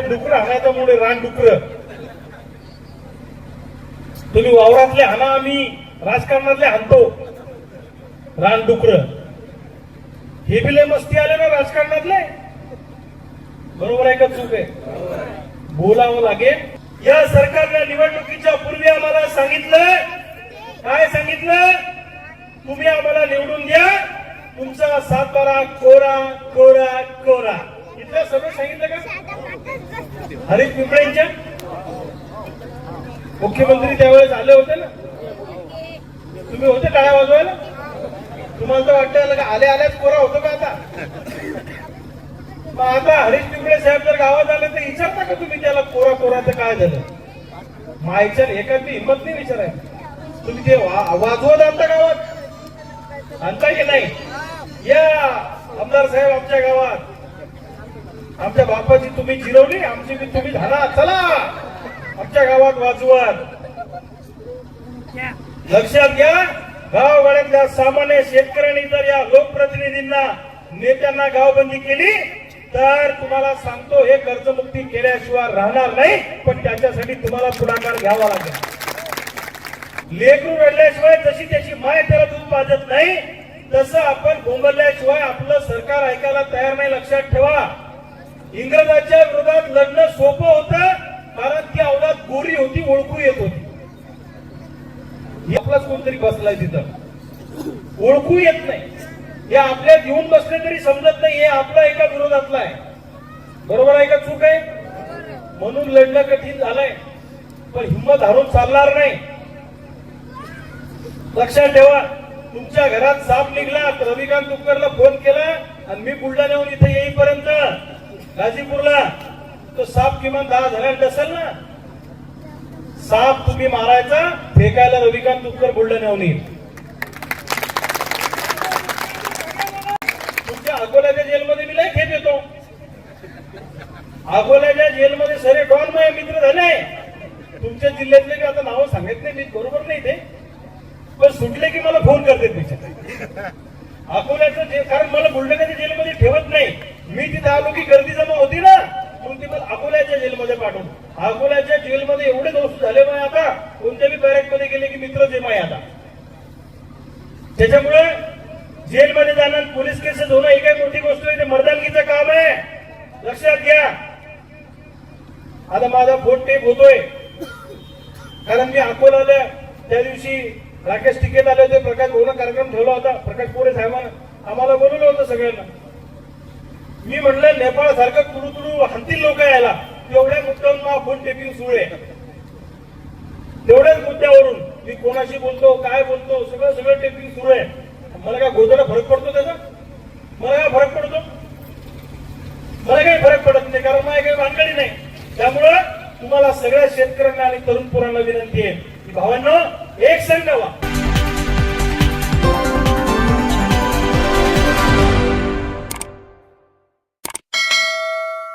डुकर हाणायचा मुळे रानडुकर तुम्ही वावरातले हाना, आम्ही राजकारणातले हाणतो रानडुकर. हे बी लय मस्ती आले ना राजकारणातले. बरोबर आहे का चूक आहे? बोलावं लागेल. या सरकारने निवडणुकीच्या पूर्वी आम्हाला सांगितलं, काय सांगितलं? तुम्ही आम्हाला निवडून द्या, तुमचा सातबारा कोरा कोरा कोरा. इथलं सगळं सांगितलं का? हरीश पिंपळेंच्या मुख्यमंत्री त्यावेळेस आले होते ना, तुम्ही होते टाळ्या वाजवायला? तुम्हाला तर वाटतं आले आल्याच कोरा होतो का आता? मग आता हरीश पिंपळे साहेब जर गावात आले तर विचारता का तुम्ही त्याला कोरा कोराचं काय झालं? मायच्या एखादी हिंमत नाही विचारायची. तुम्ही ते वाजवत आणता गावात, आणता की नाही? या आमदार साहेब आमच्या गावात, आमच्या बापाची तुम्ही जिरवली, आमची बी तुम्ही झाला, चला आमच्या गावात वाजवत. लक्षात घ्या, गावगाड्यातल्या सामान्य शेतकऱ्यांनी जर या लोकप्रतिनिधींना, नेत्यांना गावबंदी केली तर तुम्हाला सांगतो हे कर्जमुक्ती केल्याशिवाय राहणार नाही. पण त्याच्यासाठी तुम्हाला पुढाकार घ्यावा लागेल. लेकरू रडल्याशिवाय जशी त्याची माय त्याला दूध पाजत नाही, तसं आपण बोंबलल्याशिवाय आपलं सरकार ऐकायला तयार नाही. लक्षात ठेवा, इंग्रजांच्या विरोधात लढणं सोपं होतं, कारण ती अवलाद गोरी होती, ओळखू येत होती. आपलाच कोणतरी बसलाय तिथं, ओळखू येत नाही. हे आपल्यात येऊन बसले तरी समजत नाही, हे आपला एका विरोधातला आहे. बरोबर आहे का चूक आहे? म्हणून लढणं कठीण झालंय, पण हिंमत हारून चालणार नाही. लक्षात ठेवा, तुमच्या घरात साप निघला तर रविकांत तुपकरला फोन केला आणि मी बुलढाण्याहून इथे येईपर्यंत गाजीपूरला तो साप किमान 10 जणांना असेल ना. साप तुम्ही मारायचा, फेकायला रविकांत तुपकर बुलढाण्याहून येईल. तुमच्या अकोल्याच्या जेलमध्ये मी लय खेळ येतो. अकोल्याच्या जेलमध्ये सरे डॉन माझे मित्र झाले. तुमच्या जिल्ह्यातले मी आता नावं सांगत नाही, मी बरोबर नाही ते, पण सुटले की मला फोन करते तिच्या. अकोल्याचं जेल, कारण मला बुलढाण्याच्या जेलमध्ये ठेवत नाही. मी तिथे आलो की गर्दी जमा होती ना, म्हणून ती मला अकोल्याच्या जेलमध्ये पाठवून. अकोल्याच्या जेलमध्ये एवढे दोस्त झाले माय आता, कोणत्याही बॅरेक मध्ये गेले की मित्र जे माय आता. त्याच्यामुळे जेलमध्ये जाणं, पोलीस केसेस होणं ही काही मोठी गोष्ट नाही, ते मर्दानगीचं काम आहे. लक्षात घ्या. आता माझा फोन टेप होतोय, कारण मी अकोल्याला त्या दिवशी राकेश टिकेत आले होते, प्रकाश भोवना कार्यक्रम ठेवला होता. प्रकाश पोरे साहेबांना आम्हाला बोलवलं होतं सगळ्यांना. मी म्हटलं नेपाळ सारखं तुडू तुडू हाणतील लोक यायला, तेवढ्या मुद्द्यावरून मला फोन टेपिंग सुरू आहे. तेवढ्याच मुद्द्यावरून मी कोणाशी बोलतो, काय बोलतो, सगळं टेपिंग सुरू आहे. मला काय गोदला फरक पडतो त्याचा? मला काय फरक पडतो? मला काही फरक पडत नाही, कारण माझी काही भानगडी नाही. त्यामुळं तुम्हाला सगळ्या शेतकऱ्यांना आणि तरुण पोरांना विनंती आहे की भावांनो, एक संघ व्हा.